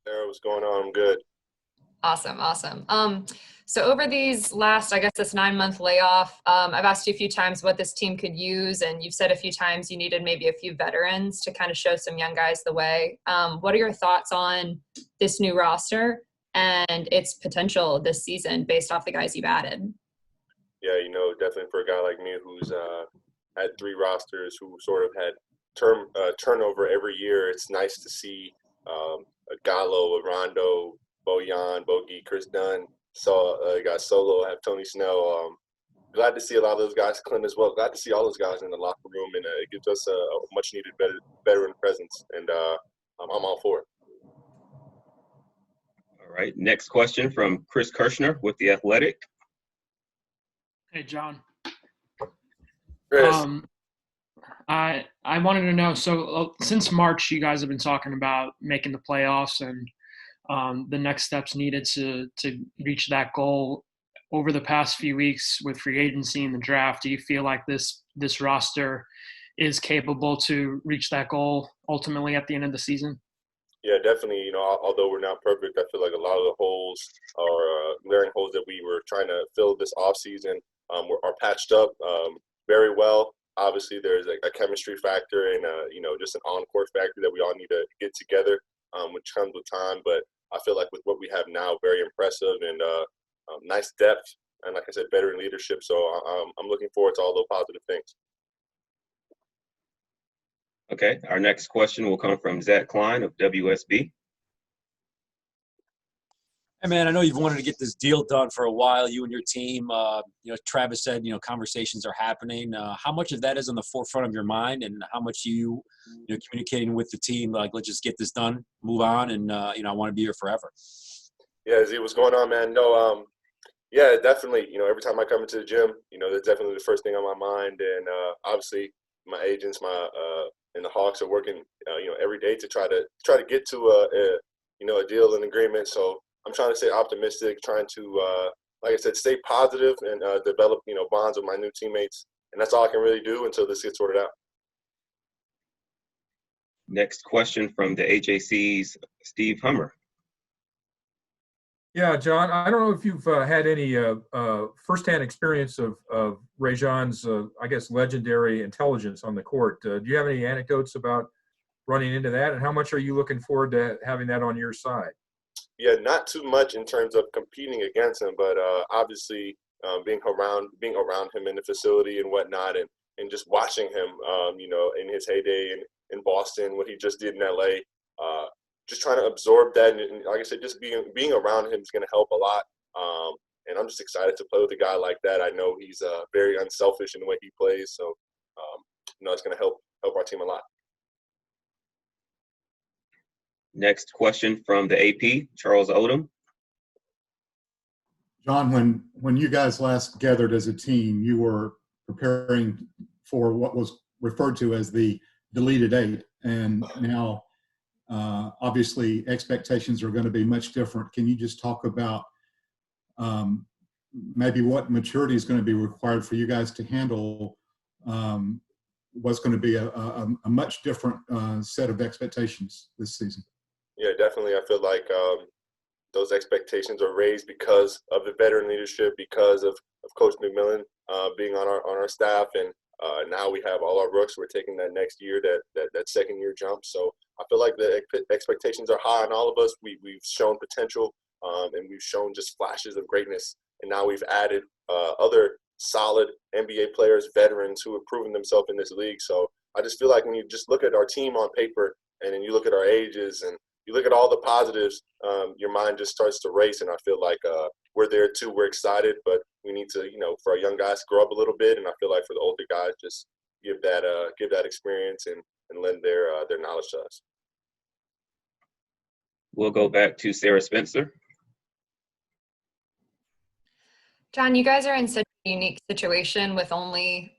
Sarah, what's going on? I'm good. Awesome, awesome. So over these last, I guess this 9 month layoff, I've asked you a few times what this team could use, and you've said a few times you needed maybe a few veterans to kind of show some young guys the way. What are your thoughts on this new roster and its potential this season based off the guys you've added? Yeah, definitely for a guy like me who's had three rosters, who sort of had turnover every year. It's nice to see a Gallo, a Rondo, Bojan, Bogey, Chris Dunn. Saw got Solo, have Tony Snell. Glad to see a lot of those guys, Clint as well. Glad to see all those guys in the locker room, and it gives us a much needed veteran presence, and I'm all for it. All right. Next question from Chris Kirschner with The Athletic. Hey, John. Chris. I wanted to know, so since March, you guys have been talking about making the playoffs and the next steps needed to reach that goal. Over the past few weeks with free agency and the draft, do you feel like this roster is capable to reach that goal ultimately at the end of the season? Yeah, definitely. Although we're not perfect, I feel like a lot of the holes or glaring holes that we were trying to fill this offseason are patched up very well. Obviously, there's a chemistry factor and just an on-court factor that we all need to get together, which comes with time. But I feel like with what we have now, very impressive and nice depth, and like I said, veteran leadership. So I'm looking forward to all those positive things. Okay. Our next question will come from Zach Klein of WSB. Hey, man, I know you've wanted to get this deal done for a while, you and your team. Travis said, conversations are happening. How much of that is on the forefront of your mind, and how much communicating with the team, like, let's just get this done, move on, and, I want to be here forever? Yeah, Z, what's going on, man? No, yeah, definitely. Every time I come into the gym, that's definitely the first thing on my mind. And obviously, my agents, and the Hawks are working, every day to try to get to a deal, an agreement. So I'm trying to stay optimistic, trying to, like I said, stay positive and develop, bonds with my new teammates. And that's all I can really do until this gets sorted out. Next question from the AJC's Steve Hummer. Yeah, John, I don't know if you've had any firsthand experience of Rajon's, I guess, legendary intelligence on the court. Do you have any anecdotes about running into that, and how much are you looking forward to having that on your side? Yeah, not too much in terms of competing against him, but obviously being around him in the facility and whatnot, and just watching him, in his heyday in Boston, what he just did in LA. Just trying to absorb that, and like I said, just being around him is going to help a lot. And I'm just excited to play with a guy like that. I know he's very unselfish in the way he plays, so it's going to help our team a lot. Next question from the AP, Charles Odom. John, when you guys last gathered as a team, you were preparing for what was referred to as the deleted eight, and now obviously expectations are going to be much different. Can you just talk about maybe what maturity is going to be required for you guys to handle what's going to be a much different set of expectations this season? Yeah, definitely. I feel like those expectations are raised because of the veteran leadership, because of Coach McMillan being on our staff, and now we have all our rooks. We're taking that next year, that second year jump. So I feel like the expectations are high on all of us. We've shown potential, and we've shown just flashes of greatness. And now we've added other solid NBA players, veterans who have proven themselves in this league. So I just feel like when you just look at our team on paper, and then you look at our ages, and you look at all the positives, your mind just starts to race. And I feel like we're there too. We're excited, but we need to, for our young guys to grow up a little bit. And I feel like for the older guys, just give that experience and lend their knowledge to us. We'll go back to Sarah Spencer. John, you guys are in such a unique situation with only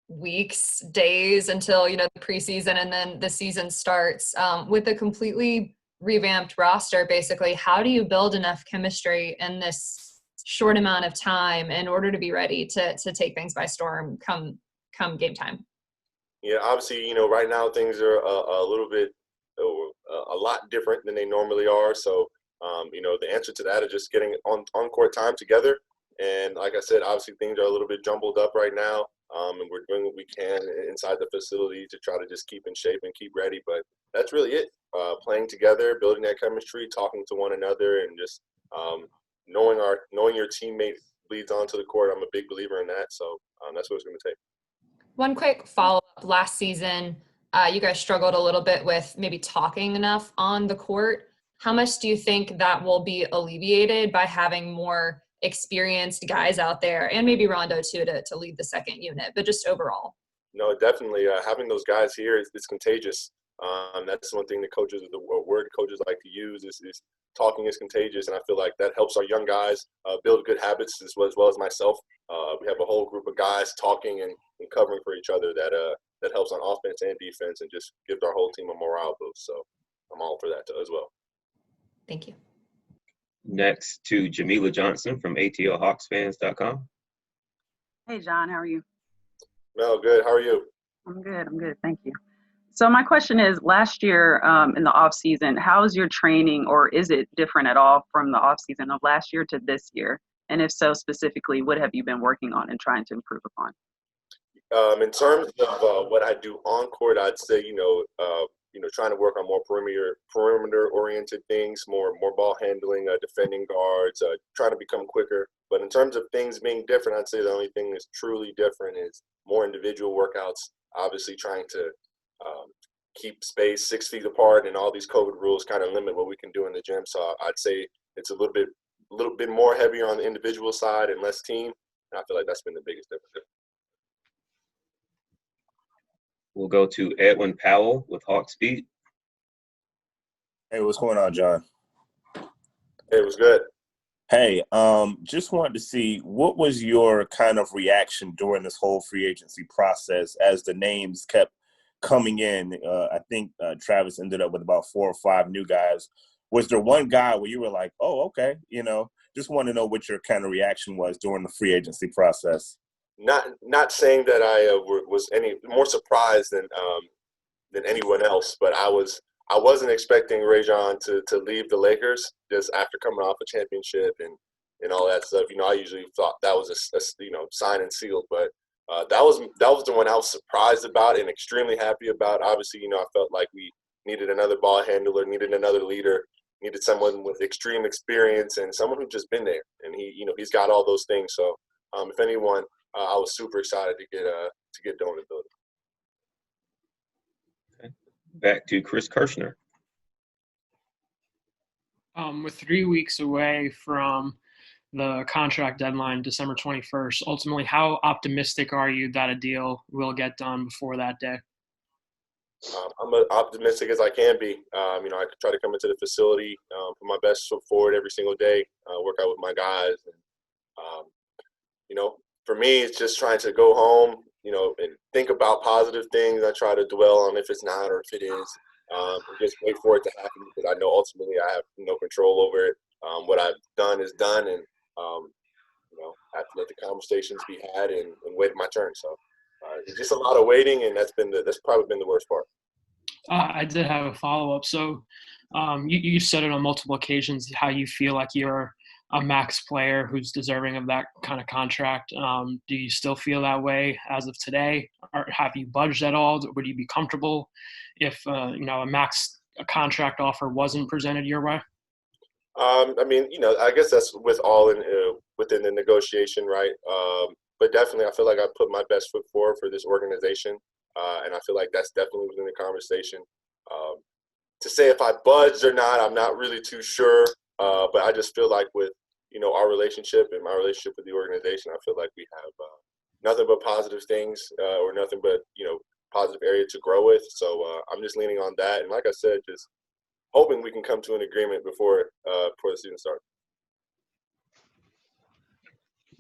weeks, days until, the preseason and then the season starts. With a completely revamped roster, basically, how do you build enough chemistry in this short amount of time in order to be ready to take things by storm come game time? Yeah, obviously, right now things are a little bit a lot different than they normally are. So, the answer to that is just getting on-court time together. And like I said, obviously things are a little bit jumbled up right now, and we're doing what we can inside the facility to try to just keep in shape and keep ready. But that's really it. Playing together, building that chemistry, talking to one another, and just knowing your teammate leads onto the court. I'm a big believer in that. So that's what it's going to take. One quick follow-up. Last season, you guys struggled a little bit with maybe talking enough on the court. How much do you think that will be alleviated by having more experienced guys out there, and maybe Rondo too, to lead the second unit, but just overall? No, definitely. Having those guys here is contagious. That's one thing the word coaches like to use is talking is contagious, and I feel like that helps our young guys build good habits as well as myself. We have a whole group of guys talking and covering for each other that helps on offense and defense, and just gives our whole team a morale boost. So I'm all for that as well. Thank you. Next to Jamila Johnson from ATLHawksfans.com. Hey, John, how are you? No, good. How are you? I'm good. Thank you. So my question is, last year in the off season, how is your training, or is it different at all from the off season of last year to this year? And if so, specifically, what have you been working on and trying to improve upon? In terms of what I do on court, I'd say trying to work on more perimeter oriented things, more ball handling, defending guards, trying to become quicker. But in terms of things being different, I'd say the only thing that's truly different is more individual workouts. Obviously, trying to keep space 6 feet apart, and all these COVID rules kind of limit what we can do in the gym. So I'd say it's a little bit more heavier on the individual side and less team. And I feel like that's been the biggest difference. We'll go to Edwin Powell with Hawksbeat. Hey, what's going on, John? Hey, it was good. Hey, just wanted to see, what was your kind of reaction during this whole free agency process as the names kept coming in? I think Travis ended up with about 4 or 5 new guys. Was there one guy where you were like, oh, okay, just want to know what your kind of reaction was during the free agency process? Not saying that I was any more surprised than anyone else, but I wasn't expecting Rajon to leave the Lakers just after coming off a championship and all that stuff. I usually thought that was a signed and sealed, but that was the one I was surprised about and extremely happy about. Obviously, I felt like we needed another ball handler, needed another leader, needed someone with extreme experience and someone who's just been there, and he's got all those things. So if anyone, I was super excited to get Doan in the building. Okay. Back to Chris Kirshner. With 3 weeks away from the contract deadline, December 21st, ultimately, how optimistic are you that a deal will get done before that day? I'm as optimistic as I can be. I try to come into the facility, put my best foot forward every single day, work out with my guys. And, for me, it's just trying to go home, and think about positive things. I try to dwell on if it's not or if it is, and just wait for it to happen, because I know ultimately I have no control over it. What I've done is done, and I have to let the conversations be had and wait my turn. So it's just a lot of waiting, and that's probably been the worst part. I did have a follow-up. So you said it on multiple occasions how you feel like you're a max player who's deserving of that kind of contract. Do you still feel that way as of today? Or have you budged at all? Would you be comfortable if a max contract offer wasn't presented your way? I guess that's with all within the negotiation, right? But definitely, I feel like I put my best foot forward for this organization, and I feel like that's definitely within the conversation. To say if I budged or not, I'm not really too sure. But I just feel like with our relationship and my relationship with the organization, I feel like we have nothing but positive things, or nothing but positive area to grow with. So I'm just leaning on that, and like I said, just hoping we can come to an agreement before the season starts.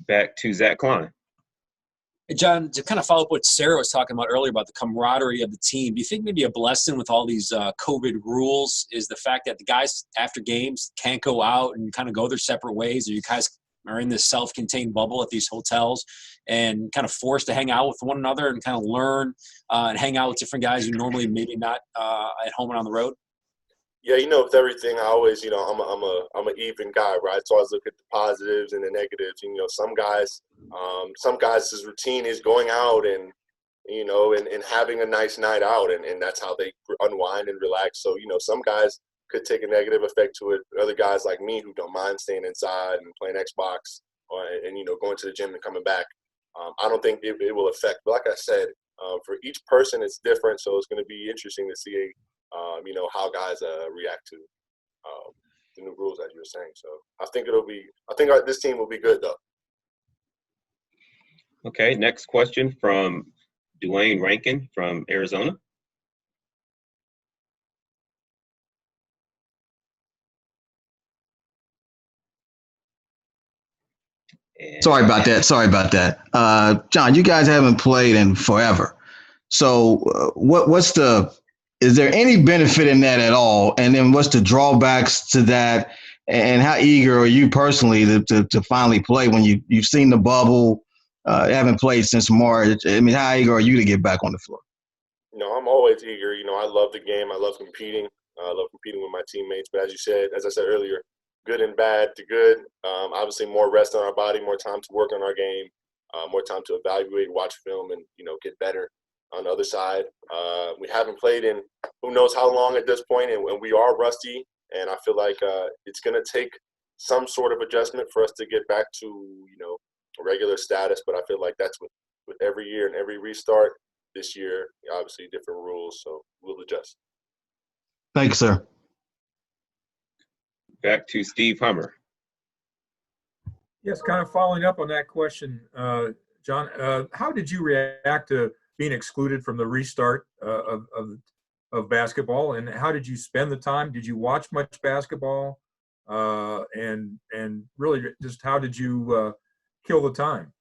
Back to Zach Klein. Hey, John, to kind of follow up what Sarah was talking about earlier about the camaraderie of the team, do you think maybe a blessing with all these COVID rules is the fact that the guys after games can't go out and kind of go their separate ways, or you guys are in this self-contained bubble at these hotels and kind of forced to hang out with one another and kind of learn and hang out with different guys who normally maybe not at home and on the road? Yeah, with everything, I always, I'm an even guy, right? So I always look at the positives and the negatives. And, some guys' routine is going out and, and having a nice night out, and that's how they unwind and relax. So, some guys could take a negative effect to it. Other guys like me who don't mind staying inside and playing Xbox, and going to the gym and coming back. I don't think it will affect. But like I said, for each person, it's different. So it's going to be interesting to see, how guys react to the new rules, as you were saying. So I think this team will be good, though. Okay, next question from Dwayne Rankin from Arizona. Sorry about that. John, you guys haven't played in forever. So is there any benefit in that at all? And then what's the drawbacks to that? And how eager are you personally to finally play when you've seen the bubble, haven't played since March? I mean, how eager are you to get back on the floor? I'm always eager. I love the game. I love competing. I love competing with my teammates. But as I said earlier, good and bad to good. Obviously, more rest on our body, more time to work on our game, more time to evaluate, watch film, and get better on the other side. We haven't played in who knows how long at this point, and we are rusty. And I feel like it's going to take some sort of adjustment for us to get back to regular status. But I feel like that's with every year and every restart. This year, obviously, different rules, so we'll adjust. Thanks, sir. Back to Steve Hummer. Yes, kind of following up on that question, John, how did you react to being excluded from the restart of basketball, and how did you spend the time? Did you watch much basketball? And really, just how did you kill the time?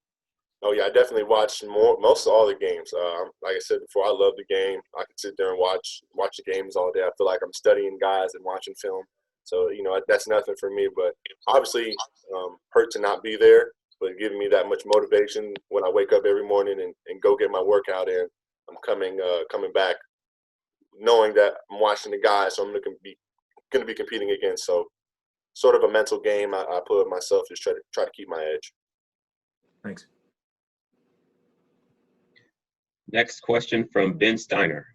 Oh yeah, I definitely watched most of all the games. Like I said before, I love the game. I can sit there and watch the games all day. I feel like I'm studying guys and watching film. So that's nothing for me. But obviously, hurt to not be there, but giving me that much motivation when I wake up every morning and go get my workout in. I'm coming back, knowing that I'm watching the guys, so I'm going to be competing against. So sort of a mental game I put myself, just try to keep my edge. Thanks. Next question from Ben Steiner.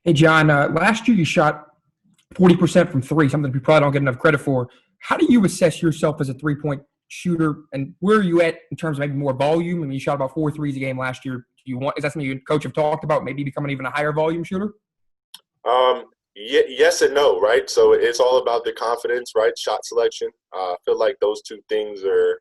Hey, John, last year you shot 40% from three, something we probably don't get enough credit for. How do you assess yourself as a three-point shooter, and where are you at in terms of maybe more volume? I mean, you shot about 4 threes a game last year. Is that something you and coach have talked about, maybe becoming even a higher volume shooter? Yes and no, right? So it's all about the confidence, right? Shot selection. I feel like those two things are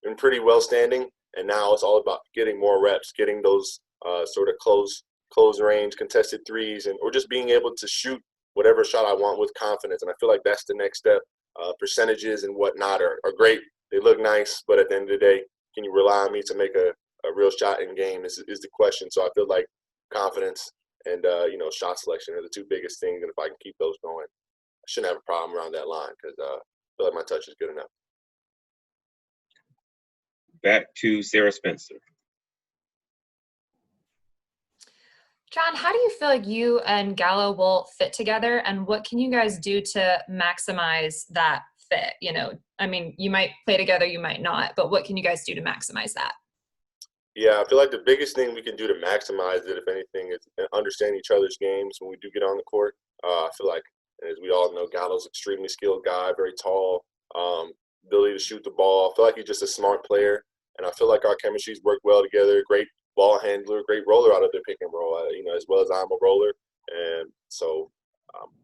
in pretty well standing. And now it's all about getting more reps, getting those sort of close range, contested threes, or just being able to shoot whatever shot I want with confidence. And I feel like that's the next step. Percentages and whatnot are great. They look nice, but at the end of the day, can you rely on me to make a real shot in game is the question. So I feel like confidence and shot selection are the two biggest things. And if I can keep those going, I shouldn't have a problem around that line because I feel like my touch is good enough. Back to Sarah Spencer. John, how do you feel like you and Gallo will fit together, and what can you guys do to maximize that fit? I mean, you might play together, you might not, but what can you guys do to maximize that? Yeah, I feel like the biggest thing we can do to maximize it, if anything, is understand each other's games when we do get on the court. I feel like, as we all know, Gallo's an extremely skilled guy, very tall, ability to shoot the ball. I feel like he's just a smart player. And I feel like our chemistries work well together. Great ball handler, great roller out of the pick and roll, as well as I'm a roller. And so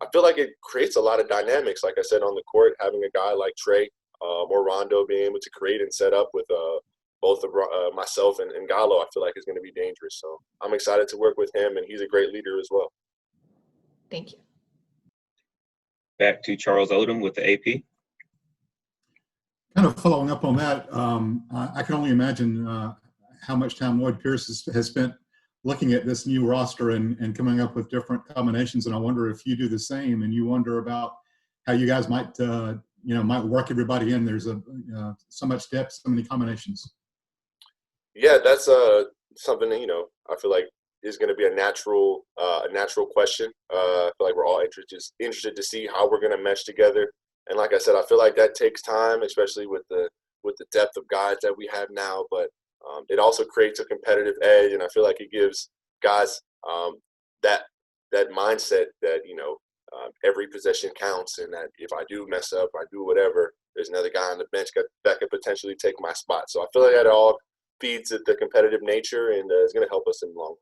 I feel like it creates a lot of dynamics. Like I said, on the court, having a guy like Trey or Rondo being able to create and set up with both of myself and Gallo, I feel like is going to be dangerous. So I'm excited to work with him, and he's a great leader as well. Thank you. Back to Charles Odom with the AP. Kind of following up on that, I can only imagine how much time Lloyd Pierce has spent looking at this new roster and coming up with different combinations. And I wonder if you do the same, and you wonder about how you guys might work everybody in. There's so much depth, so many combinations. Yeah, that's something that, I feel like is going to be a natural question. I feel like we're all interested to see how we're going to mesh together. And like I said, I feel like that takes time, especially with the depth of guys that we have now. But it also creates a competitive edge, and I feel like it gives guys that mindset that every possession counts, and that if I do mess up, I do whatever, there's another guy on the bench that could potentially take my spot. So I feel like that all feeds the competitive nature, and is going to help us in the long run.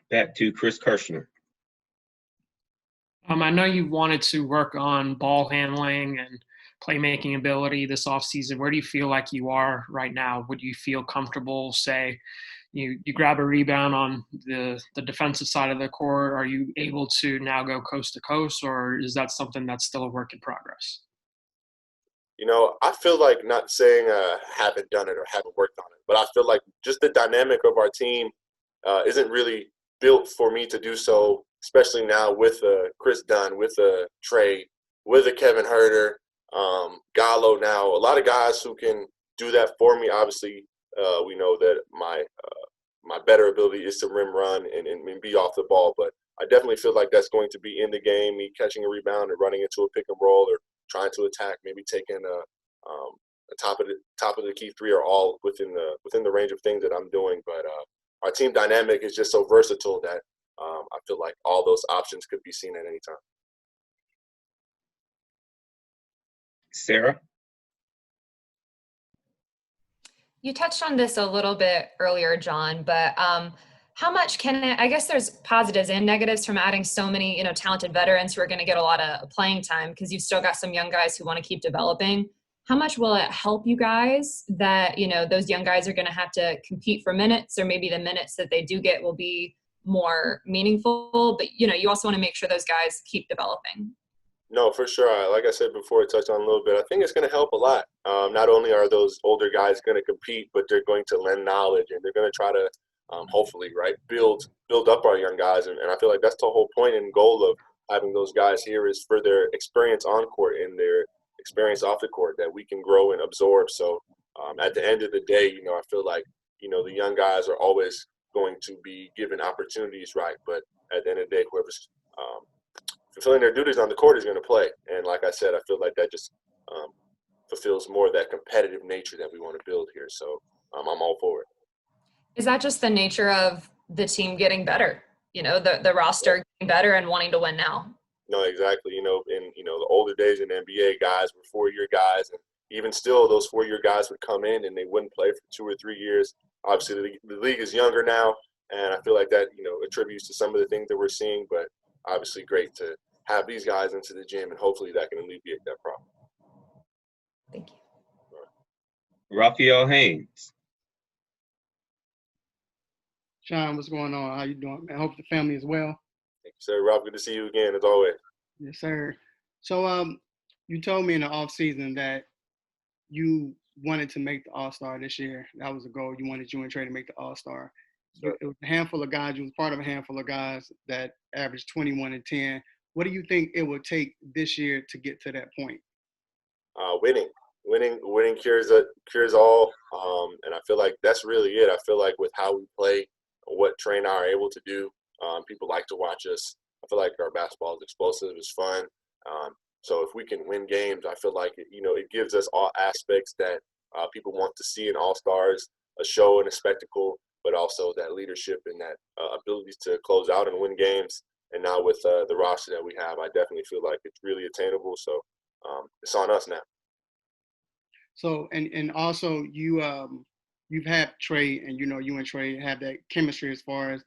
Back to Chris Kirshner. I know you wanted to work on ball handling and playmaking ability this offseason. Where do you feel like you are right now? Would you feel comfortable, say, you grab a rebound on the defensive side of the court? Are you able to now go coast to coast, or is that something that's still a work in progress? I feel like, not saying I haven't done it or haven't worked on it, but I feel like just the dynamic of our team isn't really built for me to do so, especially now with Chris Dunn, with Trey, with Kevin Herter, Gallo now. A lot of guys who can do that for me. Obviously, we know that my better ability is to rim run and be off the ball, but I definitely feel like that's going to be in the game, me catching a rebound and running into a pick and roll, or trying to attack, maybe taking a top of the key three, are all within the range of things that I'm doing. But our team dynamic is just so versatile that I feel like all those options could be seen at any time. Sarah? You touched on this a little bit earlier, John, but how much can it, I guess there's positives and negatives from adding so many, talented veterans who are going to get a lot of playing time, because you've still got some young guys who want to keep developing. How much will it help you guys that, those young guys are going to have to compete for minutes, or maybe the minutes that they do get will be more meaningful, but, you also want to make sure those guys keep developing? No, for sure. Like I said before, I touched on a little bit. I think it's going to help a lot. Not only are those older guys going to compete, but they're going to lend knowledge, and they're going to try to hopefully, right, build up our young guys. And I feel like that's the whole point and goal of having those guys here, is for their experience on court and their experience off the court, that we can grow and absorb. So at the end of the day, I feel like, the young guys are always going to be given opportunities, right? But at the end of the day, whoever's fulfilling their duties on the court is going to play. And like I said, I feel like that just fulfills more of that competitive nature that we want to build here. So I'm all for it. Is that just the nature of the team getting better? The roster getting better and wanting to win now? No, exactly. In the older days in the NBA, guys were 4-year guys, and even still, those 4-year guys would come in and they wouldn't play for 2 or 3 years. Obviously, the league is younger now, and I feel like that attributes to some of the things that we're seeing. But obviously, great to have these guys into the gym, and hopefully that can alleviate that problem. Thank you. Raphael Haynes. Sean, what's going on? How you doing, man? I hope the family is well. Thank you, sir. Rob, good to see you again, as always. Yes, sir. So, you told me in the off season that you wanted to make the All-Star this year. That was a goal. You wanted and Trey to make the All-Star. Sure. It was a handful of guys. You was part of a handful of guys that averaged 21 and 10. What do you think it would take this year to get to that point? Winning cures all, and I feel like that's really it. I feel like with how we play, what Trey and I are able to do, people like to watch us. I feel like our basketball is explosive, it's fun. So if we can win games, I feel like it gives us all aspects that people want to see in All-Stars, a show and a spectacle, but also that leadership and that ability to close out and win games. And now with the roster that we have, I definitely feel like it's really attainable. So it's on us now. So and also you've had Trey, and you and Trey have that chemistry as far as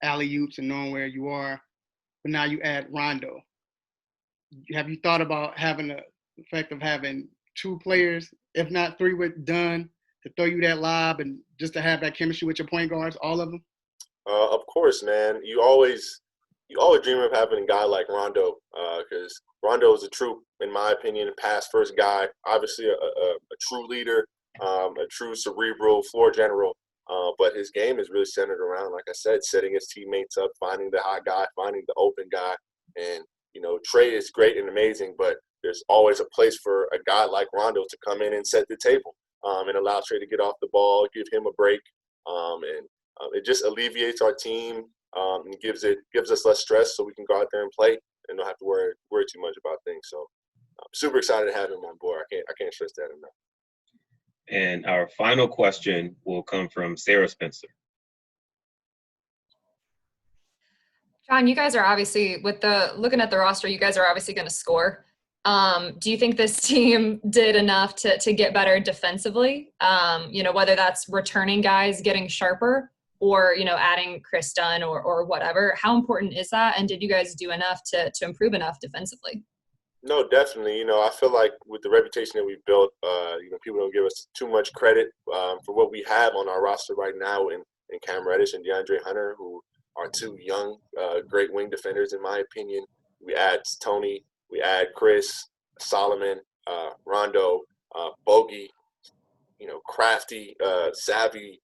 alley-oops and knowing where you are. But now you add Rondo. Have you thought about having the effect of having 2 players, if not 3, with Dunn, to throw you that lob and just to have that chemistry with your point guards, all of them? Of course, man. You always dream of having a guy like Rondo, because Rondo is a true, in my opinion, pass first guy. Obviously, a true leader, a true cerebral floor general. But his game is really centered around, like I said, setting his teammates up, finding the hot guy, finding the open guy. And Trey is great and amazing, but there's always a place for a guy like Rondo to come in and set the table, and allow Trey to get off the ball, give him a break, and it just alleviates our team and gives us less stress, so we can go out there and play and don't have to worry too much about things. So I'm super excited to have him on board. I can't stress that enough. And our final question will come from Sarah Spencer. John, you guys are obviously, looking at the roster, you guys are obviously going to score. Do you think this team did enough to get better defensively? Whether that's returning guys getting sharper or, adding Chris Dunn or whatever. How important is that? And did you guys do enough to improve enough defensively? No, definitely. I feel like with the reputation that we've built, people don't give us too much credit for what we have on our roster right now in Cam Reddish and DeAndre Hunter, who are two young, great wing defenders, in my opinion. We add Tony, we add Chris, Solomon, Rondo, Bogey, crafty, savvy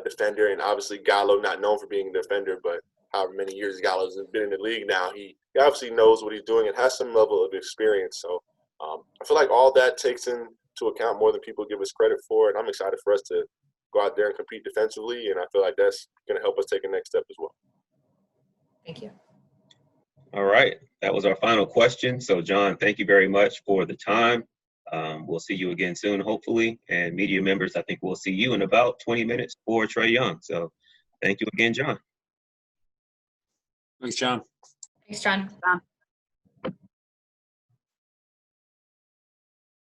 defender, and obviously Gallo, not known for being a defender, but however many years Gallo's been in the league now, he obviously knows what he's doing and has some level of experience. So I feel like all that takes into account more than people give us credit for, and I'm excited for us to go out there and compete defensively, and I feel like that's going to help us take a next step as well. Thank you. All right, that was our final question. So John, thank you very much for the time. We'll see you again soon, hopefully. And media members, I think we'll see you in about 20 minutes for Trae Young. So thank you again, John. Thanks, John. Thanks, John. John.